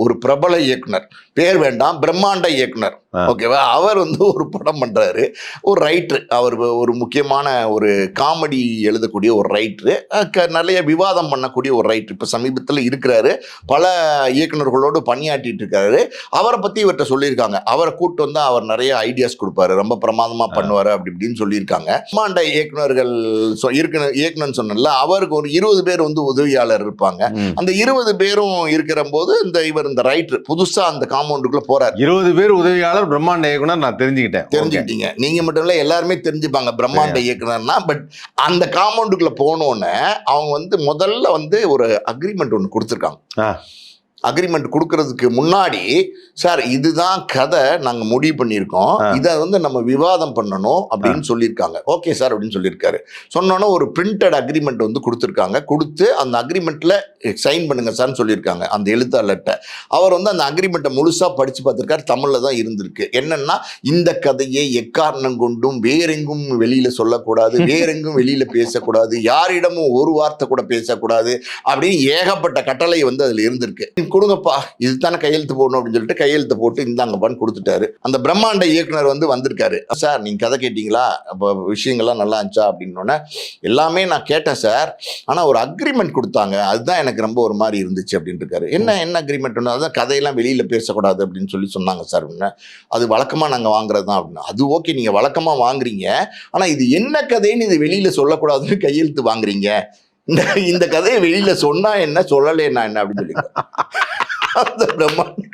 ஒரு பிரபல இயக்குனர், பேர் வேண்டாம், பிரம்மாண்ட இயக்குனர், ஓகேவா? அவர் வந்து ஒரு படம் பண்றாரு. ஒரு ரைட்டர், அவர் ஒரு முக்கியமான ஒரு காமெடி எழுதக்கூடிய ஒரு ரைட்டரு, நிறைய விவாதம் பண்ணக்கூடிய ஒரு ரைட்டர். இப்போ சமீபத்தில் இருக்கிறாரு, பல இயக்குநர்களோடு பணியாற்றிட்டு இருக்காரு. அவரை பற்றி இவர்கிட்ட சொல்லியிருக்காங்க. அவரை கூப்பிட்டு வந்தால் அவர் நிறைய ஐடியாஸ் கொடுப்பாரு, ரொம்ப பிரமாதமாக பண்ணுவார் அப்படி இப்படின்னு சொல்லியிருக்காங்க. பிரம்மாண்ட இயக்குநர்கள் இயக்குனர் சொன்னல, அவருக்கு ஒரு 20 பேர் வந்து உதவியாளர் இருப்பாங்க. அந்த 20 பேரும் இருக்கிற போது இந்த ரைட்டர் புதுசா அந்த காம்பவுண்டுக்குள்ள போறாரு. 20 பேர் உதவியாளர் பிரம்மாண்ட இயக்குனர். நான் தெரிஞ்சுக்கிட்டீங்க. நீங்க மட்டும் இல்ல, எல்லாருமே தெரிஞ்சுப்பாங்க பிரம்மாண்ட இயக்குனர்னா. பட் அந்த காம்பவுண்டுக்குள்ள போனோன்னு அவங்க வந்து முதல்ல வந்து ஒரு அக்ரிமெண்ட் ஒன்று கொடுத்துருக்காங்க. அக்ரிமெண்ட் கொடுக்கறதுக்கு முன்னாடி, சார் இதுதான் கதை நாங்கள் முடிவு பண்ணியிருக்கோம், இதை வந்து நம்ம விவாதம் பண்ணணும் அப்படின்னு சொல்லியிருக்காங்க. ஓகே சார் அப்படின்னு சொல்லியிருக்காரு. சொன்னோன்னா ஒரு பிரிண்டட் அக்ரிமெண்ட் வந்து கொடுத்துருக்காங்க. கொடுத்து அந்த அக்ரிமெண்ட்டில் சைன் பண்ணுங்க சார்னு சொல்லியிருக்காங்க அந்த எழுத்தாளர்கிட்ட. அவர் வந்து அந்த அக்ரிமெண்ட்டை முழுசாக படித்து பார்த்துருக்காரு. தமிழில் தான் இருந்திருக்கு. என்னென்னா, இந்த கதையை எக்காரணம் கொண்டும் வேறெங்கும் வெளியில் சொல்லக்கூடாது, வேறெங்கும் வெளியில் பேசக்கூடாது, யாரிடமும் ஒரு வார்த்தை கூட பேசக்கூடாது அப்படின்னு ஏகப்பட்ட கட்டளை வந்து அதில் இருந்திருக்கு. கொடுங்கப்பா, இதுதானே கையெழுத்து போடணும் அப்படின்னு சொல்லிட்டு கையெழுத்து போட்டு இந்தாங்கப்பான்னு கொடுத்துட்டாரு. அந்த பிரம்மாண்ட இயக்குனர் வந்து வந்திருக்காரு. சார் நீங்க கதை கேட்டீங்களா, அப்போ விஷயங்கள்லாம் நல்லா இருந்துச்சா அப்படின்னோடனே, எல்லாமே நான் கேட்டேன் சார், ஆனால் ஒரு அக்ரிமெண்ட் கொடுத்தாங்க, அதுதான் எனக்கு ரொம்ப ஒரு மாதிரி இருந்துச்சு அப்படின்னு இருக்காரு. என்ன அக்ரிமெண்ட்? அதான் கதையெல்லாம் வெளியில் பேசக்கூடாது அப்படின்னு சொன்னாங்க சார். அது வழக்கமாக நாங்கள் வாங்குறது தான் அப்படின்னு. அது ஓகே, நீங்கள் வழக்கமாக வாங்குறீங்க, ஆனால் இது என்ன கதைன்னு இது வெளியில் சொல்லக்கூடாதுன்னு கையெழுத்து வாங்குறீங்க. இந்த கதையை வெளியில சொன்னா என்ன, சொல்லலைன்னா என்ன அப்படின்னு சொல்லி அந்த பிரம்மாண்ட